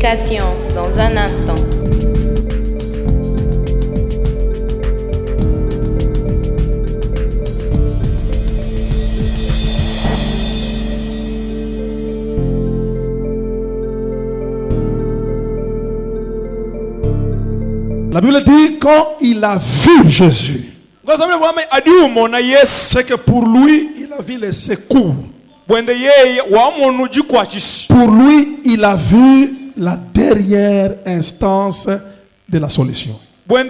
Prédication dans un instant. La Bible dit quand il a vu Jésus, c'est que pour lui, il a vu les secours. Pour lui, il a vu la dernière instance de la solution. Quand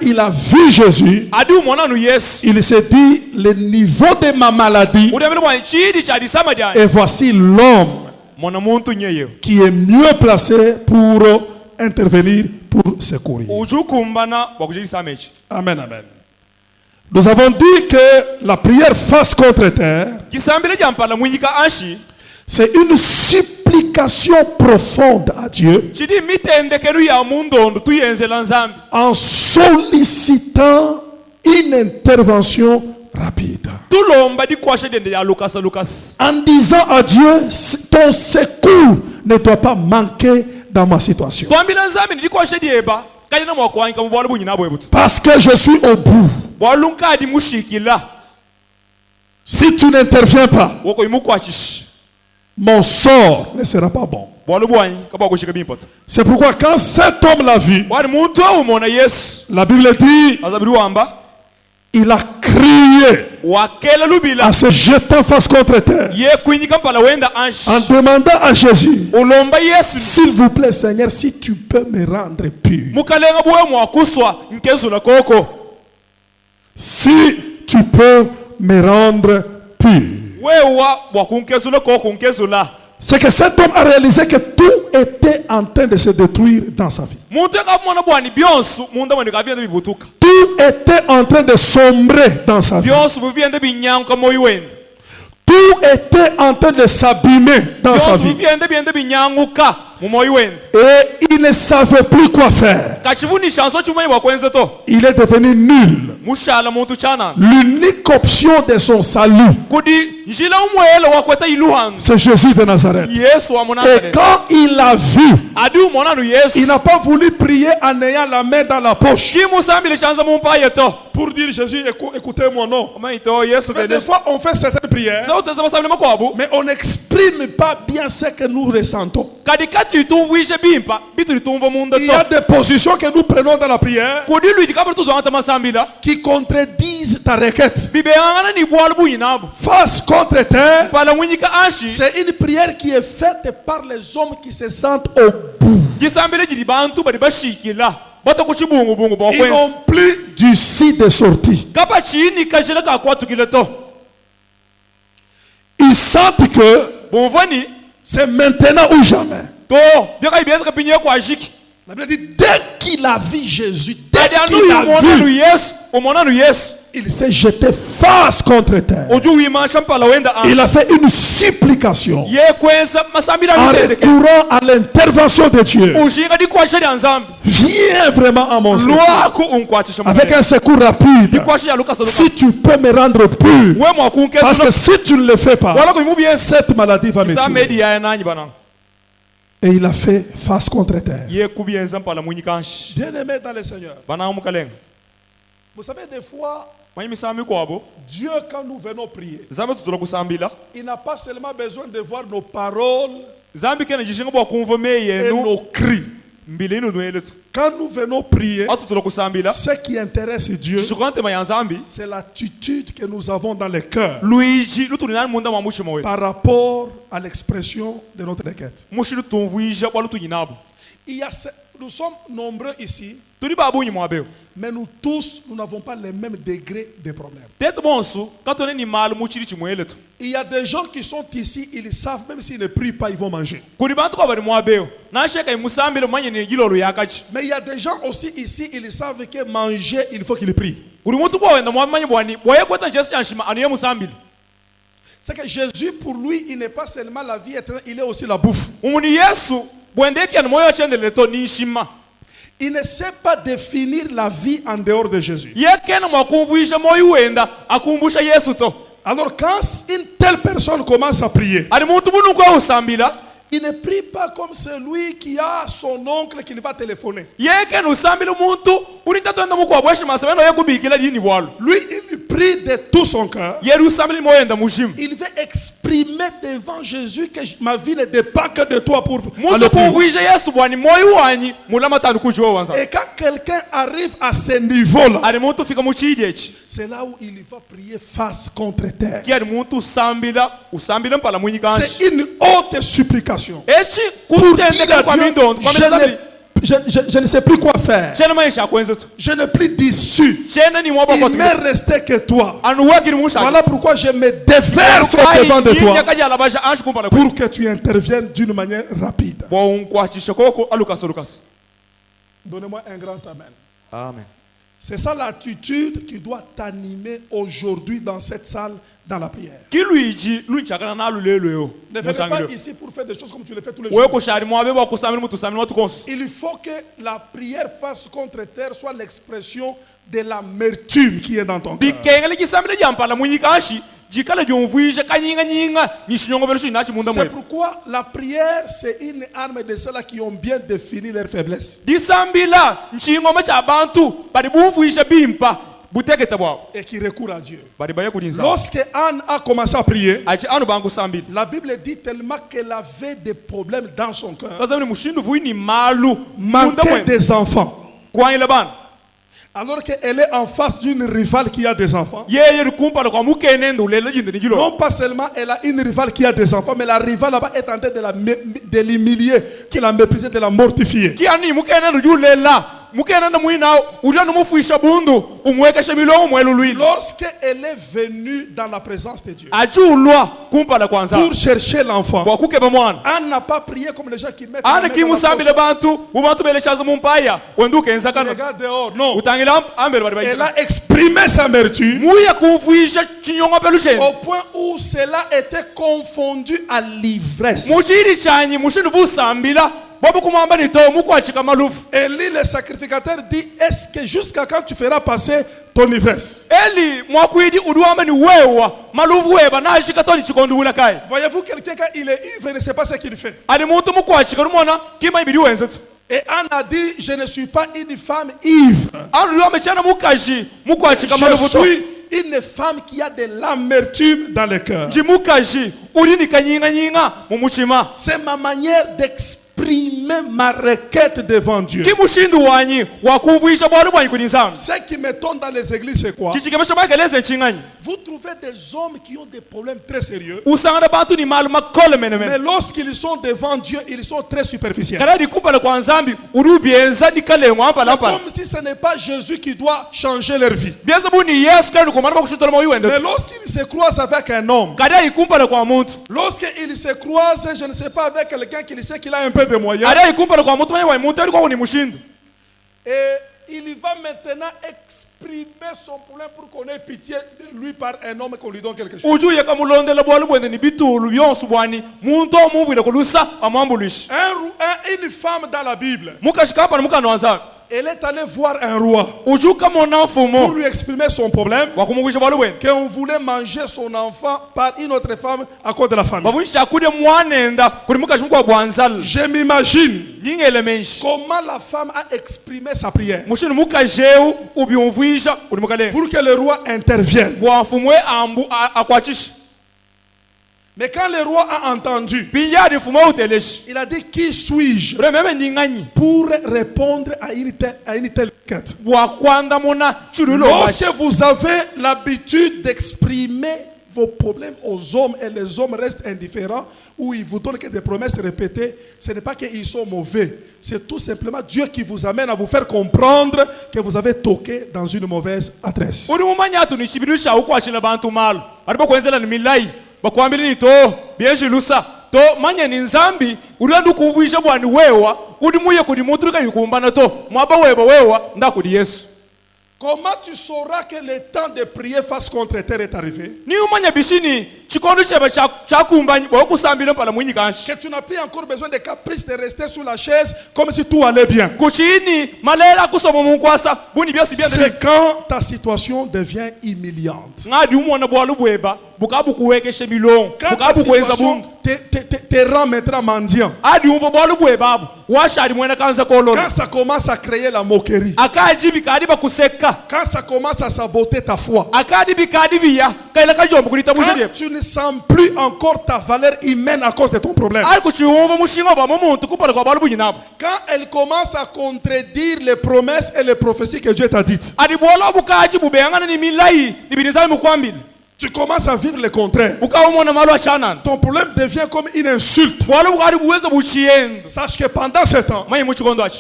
il a vu Jésus, il s'est dit le niveau de ma maladie, et voici l'homme qui est mieux placé pour intervenir, pour secourir. Amen, amen. Nous avons dit que la prière face contre terre, c'est une supplication profonde à Dieu en sollicitant une intervention rapide. En disant à Dieu, ton secours ne doit pas manquer dans ma situation. Parce que je suis au bout. Si tu n'interviens pas, mon sort ne sera pas bon. C'est pourquoi quand cet homme l'a vu, la Bible dit, il a crié en se jetant face contre terre, en demandant à Jésus, s'il vous plaît Seigneur, si tu peux me rendre pur. Si tu peux me rendre pur. C'est que cet homme a réalisé que tout était en train de se détruire dans sa vie. Tout était en train de sombrer dans sa vie. Tout était en train de s'abîmer dans sa vie. Et il ne savait plus quoi faire. Il est devenu nul. L'unique option de son salut, c'est Jésus de Nazareth. Et quand il l'a vu, il n'a pas voulu prier en ayant la main dans la poche pour dire Jésus, écoutez-moi, non. Mais des fois on fait certaines prières, mais on n'exprime pas bien ce que nous ressentons. Il y a des positions que nous prenons dans la prière qui contredisent ta requête. Face contre terre, c'est une prière qui est faite par les hommes qui se sentent au bout. Ils n'ont plus d'issue de sortie. Ils sentent que c'est maintenant ou jamais. La Bible dit, dès qu'il a vu Jésus, il s'est jeté face contre terre. Il a fait une supplication en recourant à l'intervention de Dieu. Viens vraiment à mon secours avec un secours rapide. Si tu peux me rendre pur, parce que si tu ne le fais pas, cette maladie va me tuer. Et il a fait face contre terre. Bien aimé dans le Seigneur. Vous savez, des fois, Dieu, quand nous venons prier, il n'a pas seulement besoin de voir nos paroles et nos cris. Quand nous venons prier, ce qui intéresse Dieu, c'est l'attitude que nous avons dans le cœur par rapport à l'expression de notre requête. Nous sommes nombreux ici, mais nous tous, nous n'avons pas le même degré de problème. Il y a des gens qui sont ici, ils savent, même s'ils ne prient pas, ils vont manger. Mais il y a des gens aussi ici, ils savent que manger, il faut qu'ils prient. C'est que Jésus, pour lui, il n'est pas seulement la vie éternelle, il est aussi la bouffe. Il ne sait pas définir la vie en dehors de Jésus. Alors quand une telle personne commence à prier, il ne prie pas comme celui qui a son oncle qui ne va téléphoner. Lui, il prie de tout son cœur. Il veut exprimer devant Jésus que ma vie ne dépend que de toi pour aller prier. Et quand quelqu'un arrive à ce niveau-là, c'est là où il va prier face contre terre. C'est une haute supplication. Pour dire à Dieu, je ne sais plus quoi faire. Je n'ai plus d'issue. Il m'est resté que toi. Voilà pourquoi je me déverse devant de toi pour que tu interviennes d'une manière rapide. Donnez-moi un grand amen. Amen. C'est ça l'attitude qui doit t'animer aujourd'hui dans cette salle, dans la prière. Ne venez pas ici pour faire des choses comme tu le fais tous les jours. Il faut que la prière face contre terre soit l'expression de l'amertume qui est dans ton cœur. C'est pourquoi la prière, c'est une arme de ceux-là qui ont bien défini leurs faiblesses. Et qui recourent à Dieu. Lorsque Anne a commencé à prier, la Bible dit tellement qu'elle avait des problèmes dans son cœur. Manquait des enfants. Alors qu'elle est en face d'une rivale qui a des enfants. Non pas seulement elle a une rivale qui a des enfants, mais la rivale là-bas est en train de l'humilier, de la mépriser, de la mortifier. Lorsqu'elle est venue dans la présence de Dieu pour chercher l'enfant, Anne n'a pas prié comme les gens qui mettent la main dans la poche. Regarde dehors, non. Elle a exprimé sa amertume au point où cela était confondu à l'ivresse. Élie le sacrificateur dit, est-ce que jusqu'à quand tu feras passer ton ivresse? Voyez-vous quelqu'un quand il est ivre, il ne sait pas ce qu'il fait. Et Anne a dit, je ne suis pas une femme ivre. Je suis une femme qui a de l'amertume dans le cœur. C'est ma manière d'exprimer ma requête devant Dieu. Ce qui m'étonne dans les églises, c'est quoi? Vous trouvez des hommes qui ont des problèmes très sérieux, mais lorsqu'ils sont devant Dieu, ils sont très superficiels. C'est comme si ce n'est pas Jésus qui doit changer leur vie. Mais lorsqu'ils se croisent avec un homme, lorsqu'ils se croisent, je ne sais pas, avec quelqu'un qui sait qu'il a un peu de moyens, et il va maintenant exprimer son problème pour qu'on ait pitié de lui par un homme, qu'on lui donne quelque chose. Une femme dans la Bible, elle est allée voir un roi pour lui exprimer son problème, qu'on voulait manger son enfant par une autre femme à cause de la famille. Je m'imagine comment la femme a exprimé sa prière pour que le roi intervienne. Mais quand le roi a entendu, il a dit, qui suis-je pour répondre à une telle quête? Lorsque vous avez l'habitude d'exprimer vos problèmes aux hommes et les hommes restent indifférents ou ils vous donnent que des promesses répétées, ce n'est pas qu'ils sont mauvais. C'est tout simplement Dieu qui vous amène à vous faire comprendre que vous avez toqué dans une mauvaise adresse. Comment tu sauras que le temps de prier face contre terre est arrivé? Que tu n'as plus encore besoin de caprices de rester sur la chaise comme si tout allait bien. C'est quand ta situation devient humiliante. Quand ta situation te rend maintenant mendiant. Quand ça commence à créer la moquerie. Quand ça commence à saboter ta foi. Quand tu ne sens plus encore ta valeur humaine à cause de ton problème. Quand elle commence à contredire les promesses et les prophéties que Dieu t'a dites. Tu commences à vivre le contraire. Ton problème devient comme une insulte. Sache que pendant ce temps,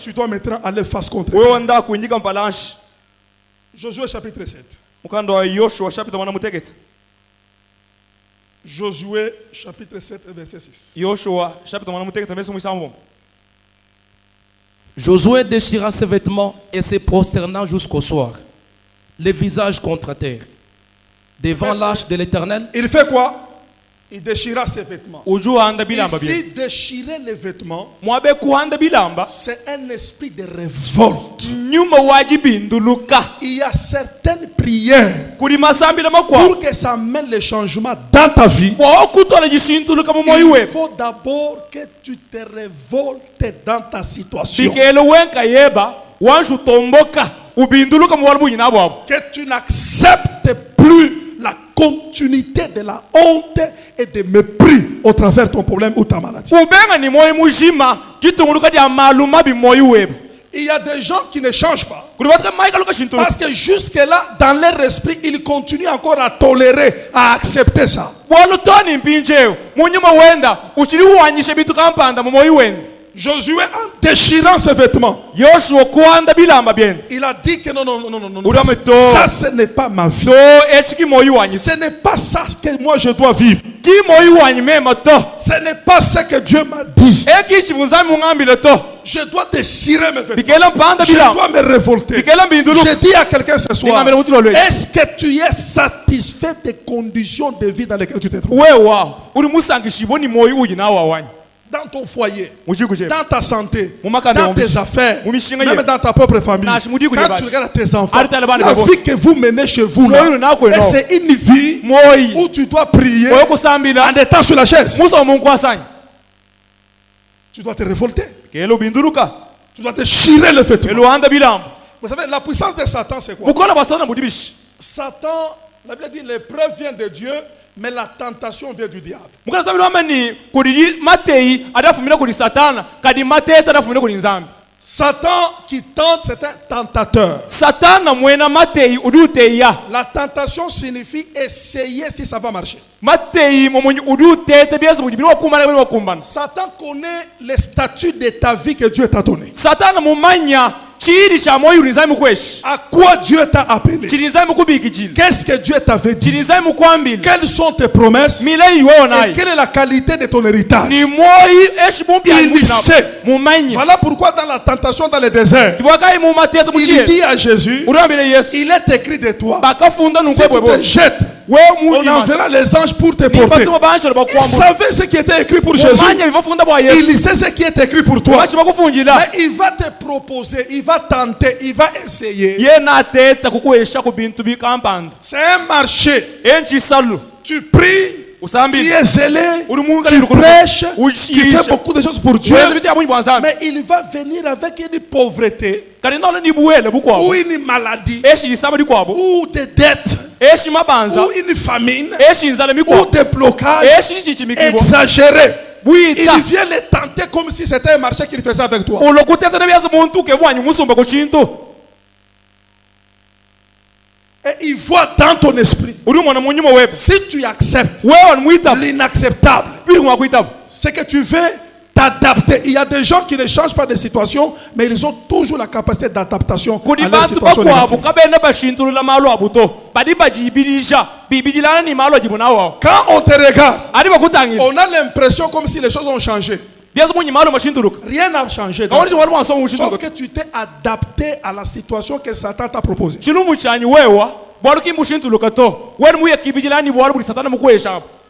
tu dois maintenant aller face contre elle. Josué chapitre 7. Josué chapitre 7 verset 6. Josué déchira ses vêtements et se prosterna jusqu'au soir, le visage contre terre, devant l'arche de l'Éternel. Il fait quoi? Il déchira ses vêtements. Ici, déchirer les vêtements, c'est un esprit de révolte. Il y a certaines prières pour que ça mène le changement dans ta vie. Il faut d'abord que tu te révoltes dans ta situation. Que tu n'acceptes plus la continuité de la honte et de mépris au travers de ton problème ou ta maladie. Il y a des gens qui ne changent pas. Parce que jusque-là, dans leur esprit, ils continuent encore à tolérer, à accepter ça. Josué, en déchirant ses vêtements, il a dit que non, ça ce n'est pas ma vie. Ce n'est pas ça que moi je dois vivre. Ce n'est pas ce que Dieu m'a dit. Je dois déchirer mes vêtements. Je dois me révolter. Je dis à quelqu'un ce soir, est-ce que tu es satisfait des conditions de vie dans lesquelles tu te trouves? Dans ton foyer, dans ta santé, dans tes affaires, même dans ta propre famille. Quand tu regardes tes enfants, la vie que vous menez chez vous, là, c'est une vie où tu dois prier en étant sur la chaise. Tu dois te révolter. Tu dois te chirer le vêtement. Vous savez, la puissance de Satan, c'est quoi? Satan, la Bible dit, l'épreuve vient de Dieu, mais la tentation vient du diable. Satan qui tente, c'est un tentateur. La tentation signifie essayer si ça va marcher. Satan connaît les statuts de ta vie que Dieu t'a donné. À quoi Dieu t'a appelé? Qu'est-ce que Dieu t'avait dit? Quelles sont tes promesses? Et quelle est la qualité de ton héritage? Il sait. Voilà pourquoi dans la tentation dans le désert, il dit à Jésus, il est écrit de toi, si tu te jettes, on enverra les anges pour te porter. Il savait ce qui était écrit pour Jésus. Il sait ce qui est écrit pour toi. Mais il va te proposer, il va tenter, il va essayer. C'est un marché. Tu pries, tu es zélé, tu prêches, tu fais beaucoup de choses pour Dieu. Mais il va venir avec une pauvreté, ou une maladie, ou des dettes, ou une famine, ou des blocages exagérés. Il vient les tenter comme si c'était un marché qu'il faisait avec toi. Et il voit dans ton esprit, si tu acceptes l'inacceptable, c'est que tu veux t'adapter. Il y a des gens qui ne changent pas de situation, mais ils ont toujours la capacité d'adaptation à leur situation négative. Quand on te regarde, on a l'impression comme si les choses ont changé. Rien n'a changé. Sauf que tu t'es adapté à la situation que Satan t'a proposée.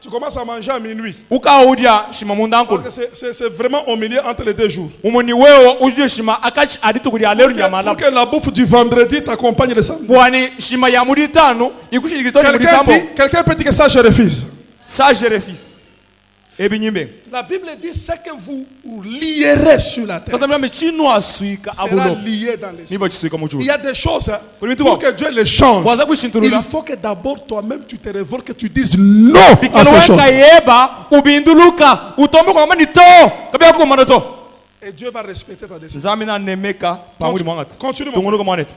tu commences à manger à minuit. ukaudia shima mundankulu C'est vraiment au milieu entre les 2 jours. umuni wewe ujie shima akachi aditukulia lero nyamala Pour que la bouffe du vendredi t'accompagne le samedi. bwani shima ya muri tano ikushirikitoni muri sambo Quelqu'un peut dire que ça je refuse. ça je refuse ebinyimbe La Bible dit ce que vous lierez sur la terre kasamla mechino asuika sera abulo lié dans les cieux. nibo chisuika mu Il y a des choses hein, Pour pour que Dieu les change. waza Il kushintulula faut que d'abord toi-même tu te révoltes, que tu dises non à ces bikelwe choses. kayeba ubinduluka utombe kwa mani to kabya ko manato Et Dieu va respecter ta décision. zamina nemeka pamuri mwangata Continue, mon tunguluka mwaneto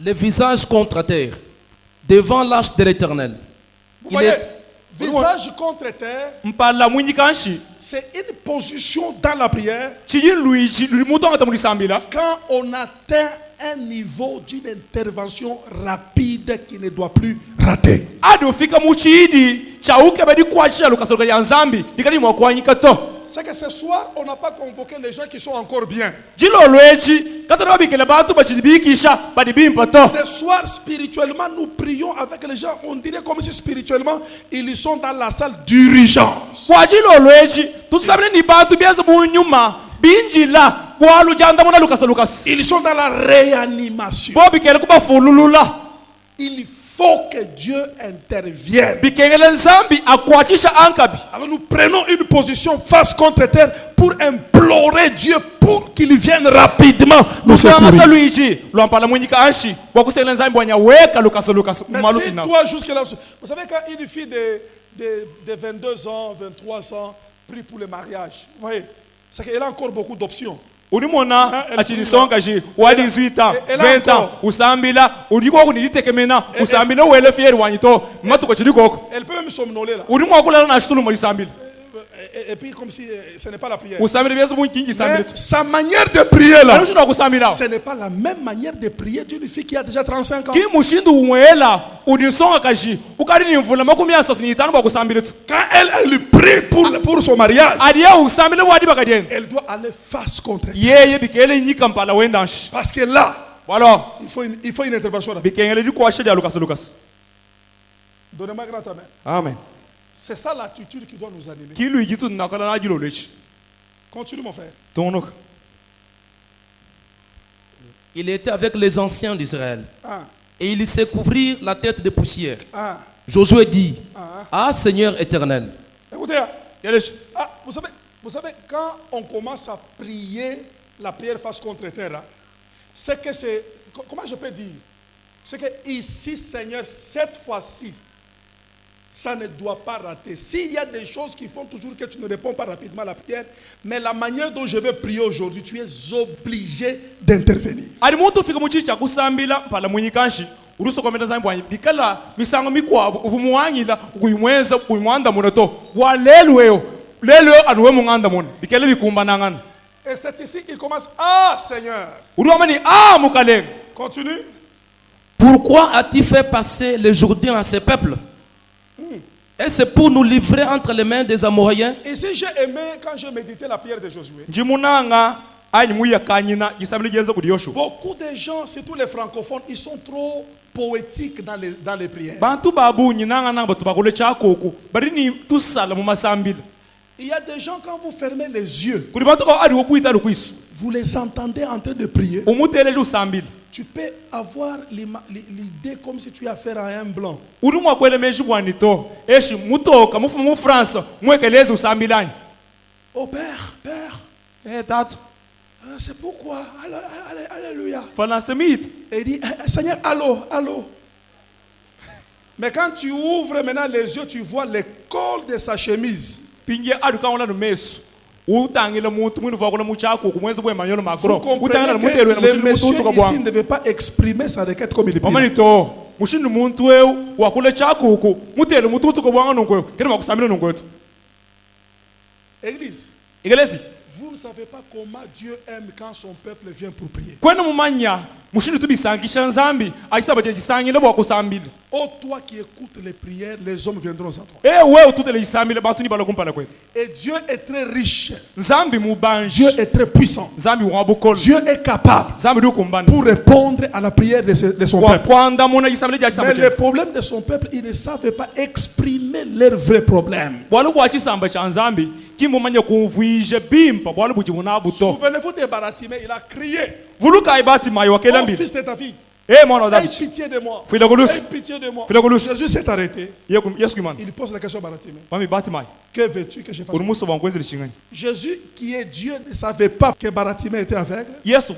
Le visage contre terre, devant l'arche de l'Éternel. Vous Il voyez, est- visage contre terre, mpala mwinyikanshi c'est une position dans la prière chiyin luiji lulimutongata muri sambila quand on atteint un niveau d'une intervention rapide qui ne doit plus rater. adi ufika muchidi chauke badi kwachia lukasoka ya nzambi likali mwakwanyika to C'est que ce soir, on n'a pas convoqué les gens qui sont encore bien. jilo lwechi katana babikele bantu bachidibikisha badibimpa to Ce soir, spirituellement, nous prions avec les gens. On dirait comme si spirituellement, ils sont dans la salle d'urgence. kwa jilo lwechi tutusabile ni bantu byeza munyuma binjila bwalujanda muna lukas Ils sont dans la réanimation. bobikele kubafululula Il faut que Dieu intervienne. bikengele nzambi akwachisha ankabi Alors nous prenons une position face contre terre pour implorer Dieu pour qu'il vienne rapidement nous kusangata secourir. luiji lwampala mwinyika anshi wakusengele nzambi wanyaweka lukas Mais maluki si na toi jusque là, vous savez quand une fille de 22 ans, 23 ans prie pour le mariage, vous voyez, c'est qu'elle a encore beaucoup d'options. ulimona elle achilisonga ji wadi 18 ans elle a 20 ans encore. usambila uliko kunilitekemena usambila wele fieri wanyito matuko chilikoko Elle peut même somnoler là. ulimwa kulala na shitulu muri sambila Et puis comme si ce n'est pas la prière. usambila byezo munkingi sambila Mais sa manière de prier là, alushina kusambila ce n'est pas la même manière de prier d'une fille qui a déjà 35 ans. ki mushindu umwela udisonga kaji ukari ni mvula makumi asofu ni tanu kwa kusambila tu Quand elle prie pour son mariage, adiya usambila wadi bakadiyen elle doit aller face contre elle. yeye bikele nyika mpala wendanshi Parce que là, wala il faut une intervention rapide. bikengele di kwashe dia lukas Donnez-moi grand amen. amen C'est ça l'attitude qui doit nous animer. ki luiji tu nakala na jilo lechi Continue mon frère. tonoka Il était avec les anciens d'Israël. Ah, Et il s'est couvrir la tête de poussière. ah, Josué dit, ah. Ah Seigneur éternel, Écoutez, hein. yelechi Ah, vous savez, quand on commence à prier la prière face contre terre, hein, c'est que c'est, comment je peux dire, c'est que ici, Seigneur, cette fois-ci, ça ne doit pas rater. S'il y a des choses qui font toujours que tu ne réponds pas rapidement à la prière, mais la manière dont je vais prier aujourd'hui, tu es obligé d'intervenir. ali muntu fika muchichi cha kusambila pala munyikanshi urusokometa zambi bwanyi bikala misango mikwabo uvumuwanyila ukuyimwenza ukuyimwanda muno to walelweyo lelweyo anuwe munganda muno bikele bikumba nangana Et c'est ici qu'il commence. Ah, Seigneur. uruwamani mukalenga Continue. pourquoi as-tu fait passer le Jourdain à ce peuple? Et c'est pour nous livrer entre les mains des Amoréens? Ici, j'ai aimé quand j'ai médité la prière de Josué. njimunanga anyi muya kanyina isabili jenza kudi Yoshua Beaucoup de gens, surtout les francophones, ils sont trop poétiques dans les prières. bantu babunyi nanga nanga batu bakule chakoku bari ni tusala mu masambila Il y a des gens, quand vous fermez les yeux, kuli bantu ko ali wokuita lukwisu vous les entendez en train de prier. umuteleje usambila Tu peux avoir l'idée comme si tu as affaire à un blanc. uri mwakwelemeji bwani to eshi mutoka mufumu mu France mwekeleze usambilani Oh Père, Père, tatu c'est pourquoi. Alléluia. fana semite Et il dit, Seigneur, allô, allô. Mais quand tu ouvres maintenant les yeux, tu vois le col de sa chemise. pinje aduka ona no mesu utangile muntu mwini vakula muchako kumwezi bwe manyolo Vous makro comprenez utangile que mutelwe na le mushindi monsieur mututu ici kwa ne veut pas exprimer sa requête comme il est. mama to mushindi muntu wewe wakule chako ku mutele mututu kwa bwanga nongwe kene makusambile nongwetu Église, igelezi Vous ne savez pas comment Dieu aime quand son peuple vient pour prier. Oh, toi qui écoutes les prières, les hommes viendront à toi. Et Dieu est très riche. Dieu est très puissant. Dieu est capable pour répondre à la prière de son peuple. Mais le problème de son peuple, ils ne savent pas exprimer leurs vrais problèmes. Souvenez-vous de Baratimée, il a crié. Oh, fils de David, aie pitié de moi. Aie pitié de moi. Jésus s'est arrêté. Il pose la question à Baratimée. Que veux-tu que je fasse? Jésus, qui est Dieu, ne savait pas que Baratimée était aveugle. Il savait.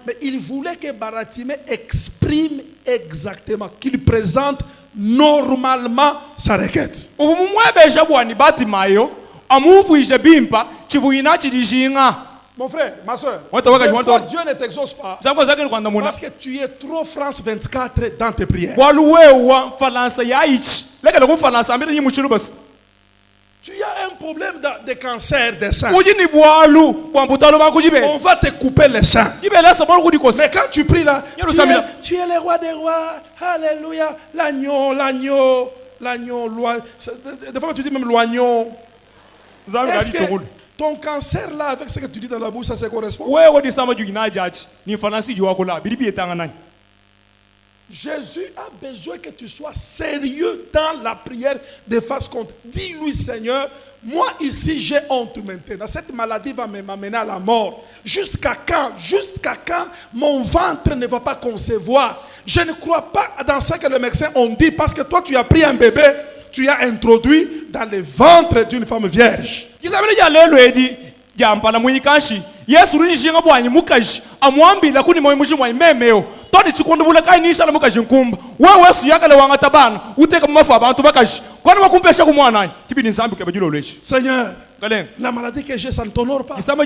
Mais il voulait que Baratimée exprime exactement, qu'il présente normalement sa requête. Mon frère, ma soeur, Dieu ne t'exauce pas parce que tu es trop France 24 dans tes prières. Tu as un problème de cancer des seins. On va te couper les seins. Mais quand tu pries là, tu es le roi des rois. Alléluia. L'agneau. Des fois tu dis même l'agneau. Est-ce que ton cancer là, avec ce que tu dis dans la bouche, ça se correspond? Jésus a besoin que tu sois sérieux dans la prière de face contre. Dis-lui, Seigneur, moi ici j'ai honte maintenant. Cette maladie va m'amener à la mort. Jusqu'à quand mon ventre ne va pas concevoir? Je ne crois pas dans ce que les médecins ont dit, parce que toi tu as pris un bébé, tu as introduit dans le ventre d'une femme vierge. Seigneur, la maladie que j'ai, ça ne t'honore pas. Chaque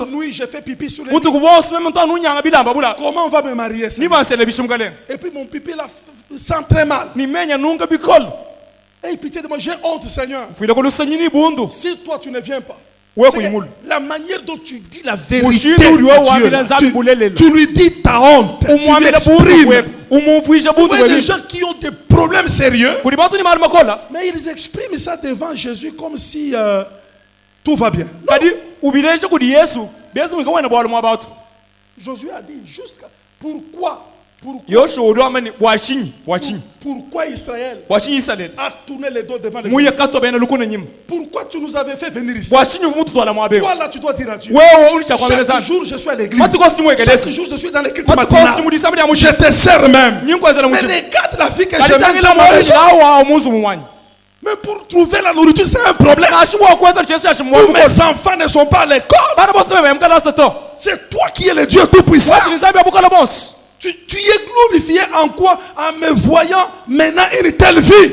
nuit, je fais pipi sur les lits. Comment on va me marier? Et puis mon pipi là sent très mal. Aie pitié de moi, j'ai honte, Seigneur. Si toi tu ne viens pas, la manière dont tu dis la vérité, tu lui dis ta honte, tu lui exprimes. Vous voyez des gens qui ont des problèmes sérieux, mais ils expriment ça devant Jésus comme si tout va bien. Non. Josué a dit jusqu'à pourquoi Israël a tourné les dos devant les hommes? Pourquoi tu nous avais fait venir ici? Toi là tu dois dire à Dieu, chaque jour je suis à l'église, chaque jour je suis dans les cultes matinales, je te sers même. Mais regarde la vie que je mène dans ma maison. Mais pour trouver la nourriture, c'est un problème. Tous mes enfants ne sont pas à l'école. C'est toi qui es le Dieu Tout-Puissant. Tu es glorifié en quoi? En me voyant maintenant une telle vie.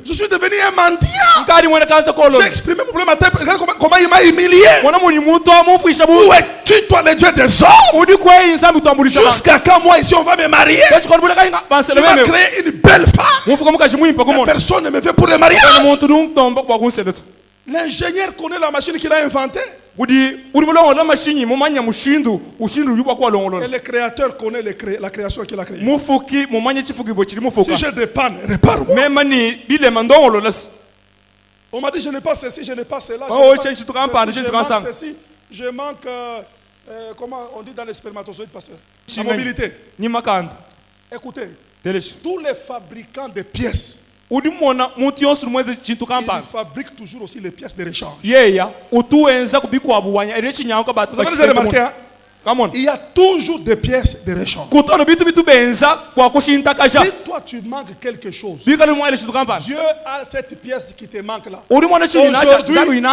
Je suis devenu un mendiant. J'ai exprimé mon problème à terre. Regarde comment il m'a humilié. Où es-tu, toi, le Dieu des hommes? Jusqu'à quand moi ici on va me marier? Tu vas créer une belle femme. Mais personne ne me fait pour le mariage. L'ingénieur connaît la machine qu'il a inventée. Et le créateur connaît la création qu'il a créée. Si je dépanne, répare-moi. On m'a dit je n'ai pas ceci, je n'ai pas cela. Je manque, comment on dit dans les spermatozoïdes, pasteur? La mobilité. Écoutez, tous les fabricants de pièces, ils fabriquent toujours aussi les pièces de rechange. Vous avez déjà remarqué, hein? Il y a toujours des pièces de rechange. Si toi tu manques quelque chose, Dieu a cette pièce qui te manque là. Aujourd'hui,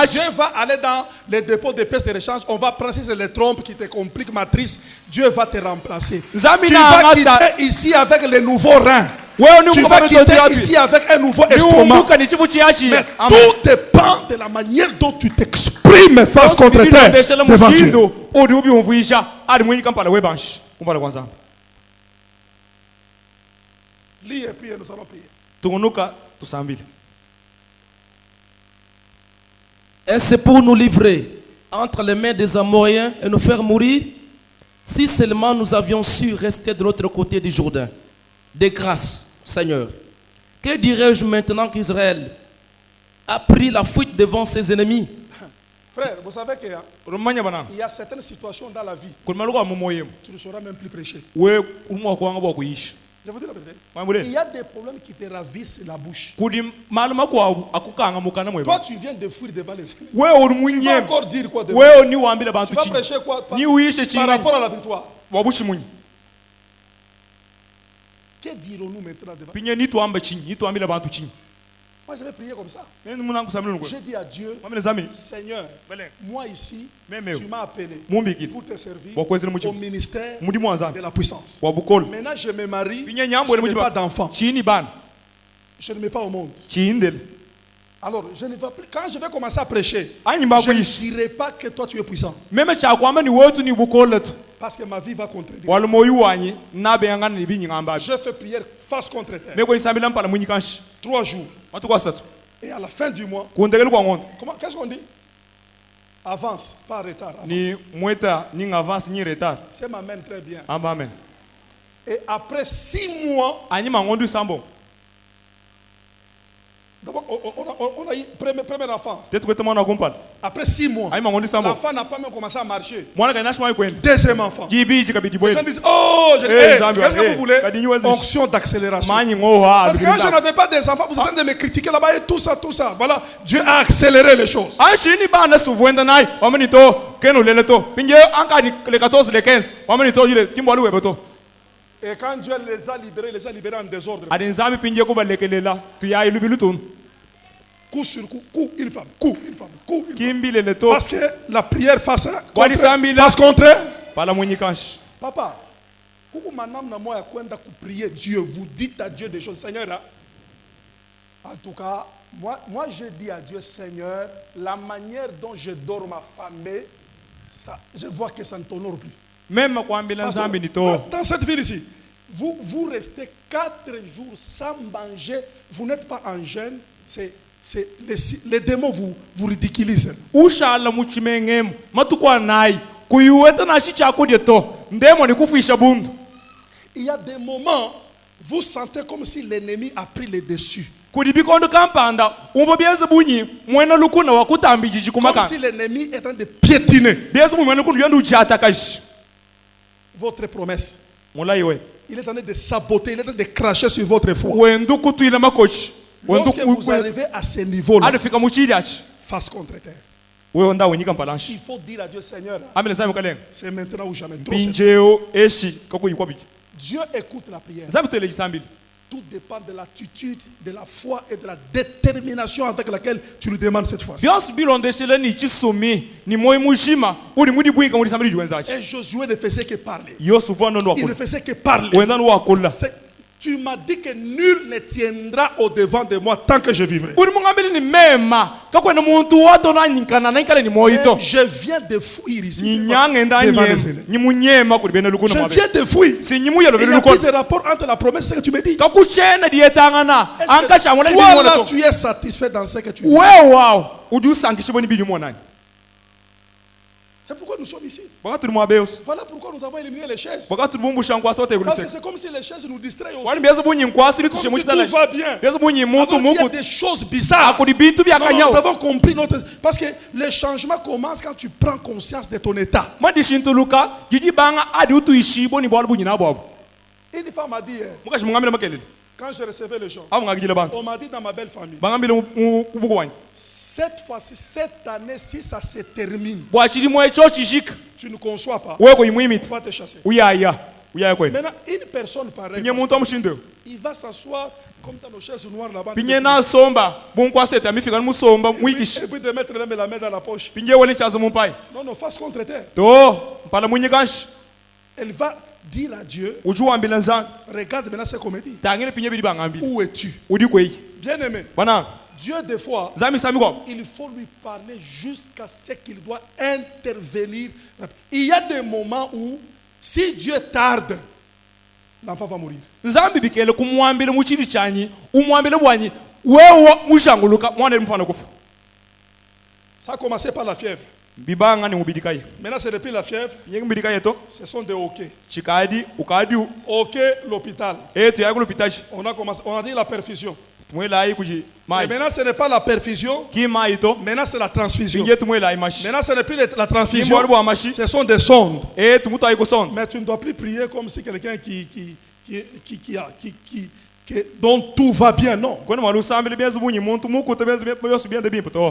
Dieu va aller dans les dépôts de pièces de rechange. On va prendre les trompes qui te compliquent matrice. Dieu va te remplacer. Tu vas quitter ici avec les nouveaux reins. Tu vas quitter ici avec un nouveau estomac. Mais tout dépend de la manière dont tu t'exprimes face contre terre devant Dieu. Lis et prie, nous allons prier. Tungunuka tusambile. Est-ce pour nous livrer entre les mains des Amoréens et nous faire mourir? Si seulement nous avions su rester de l'autre côté du Jourdain. De grâce, Seigneur. Que dirais-je maintenant qu'Israël a pris la fuite devant ses ennemis? Frère, vous savez qu'il y a certaines situations dans la vie, tu ne sauras même plus prêcher. Je vous dis la vérité. Il y a des problèmes qui te ravissent la bouche. Toi, tu viens de fuir devant les ennemis. Tu vas encore dire quoi devant? Tu vas prêcher quoi par rapport à la victoire? Que dirons-nous maintenant devant? Moi, je vais prier comme ça. J'ai dit à Dieu, Seigneur, moi ici, tu m'as appelé pour te servir au ministère de la puissance. Maintenant, je me marie, je n'ai pas d'enfant. Je ne mets pas au monde. Alors, je ne vais plus, quand je vais commencer à prêcher, je ne dirai pas que toi tu es puissant. Parce que ma vie va contredire. Je fais prière face contre terre. 3 jours. Et à la fin du mois, qu'est-ce qu'on dit? Avance, pas retard. Avance. Ça m'amène très bien. Et après 6 mois, d'abord, on a eu premier enfant. Après 6 mois, l'enfant n'a pas même commencé à marcher. Deuxième enfant. Les gens disent, oh, qu'est-ce que vous voulez? Onction d'accélération. Parce que quand je n'avais pas des enfants, vous êtes en train de me critiquer là-bas et tout ça. Voilà, Dieu a accéléré les choses. Et quand Dieu les a libérés en désordre. Coup sur coup, coup une femme, coup une femme, coup une femme. Parce que la prière face contre. Papa, prier Dieu, vous dites à Dieu des choses. Seigneur, en tout cas, moi je dis à Dieu, Seigneur, la manière dont je dors ma famille, ça, je vois que ça ne t'honore plus. Même dans cette ville ici, vous restez 4 jours sans manger, vous n'êtes pas en jeûne, les démons vous ridiculisent. Il y a des moments, vous sentez comme si l'ennemi a pris le dessus. Comme si l'ennemi est en train de piétiner votre promesse. Il est en train de saboter, il est en train de cracher sur votre foi. Lorsque vous arrivez à ce niveau-là, face contre terre, il faut dire à Dieu, Seigneur, c'est maintenant ou jamais. Dieu écoute la prière. Tout dépend de l'attitude, de la foi et de la détermination avec laquelle tu lui demandes cette fois-ci. Et Josué ne faisait que parler. Il ne faisait que parler. Tu m'as dit que nul ne tiendra au devant de moi tant que je vivrai. Et je viens de fuir ici. Je viens de fuir. Il y a plus de rapport entre la promesse et ce que tu me dis. Toi là, tu es satisfait dans ce que tu dis. C'est pourquoi nous sommes ici. Voilà pourquoi nous avons éliminé les chaises. Parce que c'est comme si les chaises nous distraient aussi. C'est comme si tout va bien. Alors il y a des choses bizarres. Non, nous avons compris notre... Parce que les changements commencent quand tu prends conscience de ton état. Une femme m'a dit, quand je recevais les gens, on m'a dit dans ma belle famille, cette fois-ci, cette année, si ça se termine, tu ne conçois pas, on va te chasser. Maintenant, une personne pareille, il va s'asseoir comme dans nos chaises noires là-bas, et puis de mettre même la main dans la poche. Non, face contre terre. Elle va dire à Dieu, regarde maintenant ce qu'on me dit. Où es-tu? Bien aimé, Dieu des fois, il faut lui parler jusqu'à ce qu'il doit intervenir. Il y a des moments où, si Dieu tarde, l'enfant va mourir. nzambi bikele kumwambile muchili chanyi umwambile bwanyi wewe mushanguluka mwana mfana kufa. Ça a commencé par la fièvre. Bibanga ni mubidikaye. Maintenant c'est depuis la fièvre. Yeng bidikaye to. Ce sont des hoquets. Chikadi ukadi Hoquet l'hôpital. tu as l'hôpital. On a dit la perfusion. Et maintenant ce n'est pas la perfusion. Maintenant c'est la transfusion. Maintenant ce n'est plus la transfusion. Ce sont des sondes. Mais tu ne dois plus prier comme si quelqu'un dont tout va bien, non.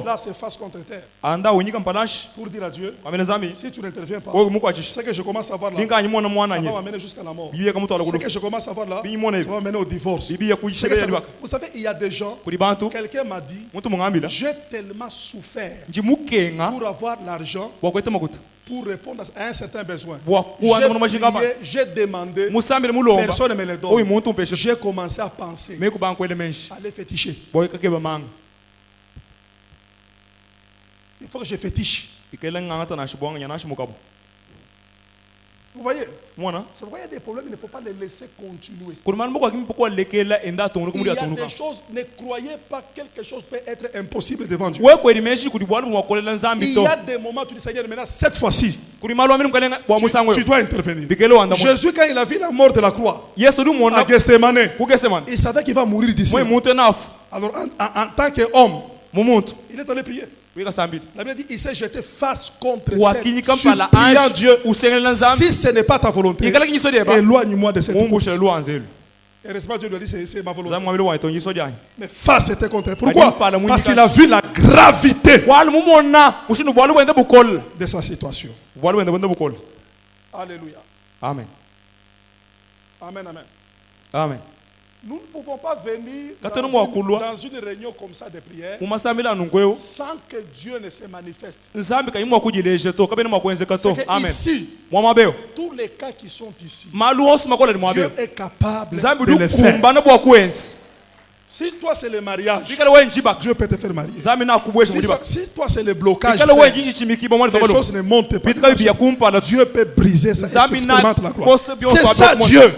Là c'est face contre terre. Pour dire à Dieu, si tu n'interviens pas, ce que je commence à voir là, ça va m'amener jusqu'à la mort. Ce que je commence à voir là, ça va m'amener au divorce. Vous savez, il y a des gens, quelqu'un m'a dit, j'ai tellement souffert pour avoir l'argent, pour répondre à un certain besoin. J'ai demandé, personne ne me le donne. J'ai commencé à penser, aller féticher. Il faut que je fétiche. Vous voyez? C'est vrai, il y a des problèmes, il ne faut pas les laisser continuer. Il y a des choses, ne croyez pas que quelque chose peut être impossible devant Dieu. Il y a des moments où tu dis, Seigneur, maintenant, cette fois-ci, tu dois intervenir. Jésus, quand il a vu la mort de la croix, à Gethsemane, il savait qu'il va mourir d'ici. Alors, en tant qu'homme, il est allé prier. La Bible dit il s'est jeté face contre terre, suppliant Dieu, si ce n'est pas ta volonté, éloigne-moi de cette bouche. Et heureusement Dieu lui a dit c'est ma volonté. Mais face était contre terre. Pourquoi? Parce qu'il a vu la gravité de sa situation. Alléluia. Amen. Amen, amen. Amen. Nous ne pouvons pas venir dans une réunion comme ça de prière sans que Dieu ne se manifeste. C'est que ici, tous les cas qui sont ici, Dieu est capable de les faire. Si toi c'est le mariage, Dieu peut te faire marier. Si toi c'est le blocage, les choses ne montent pas. Dieu peut briser ça et tu expérimentes la gloire. C'est ça Dieu.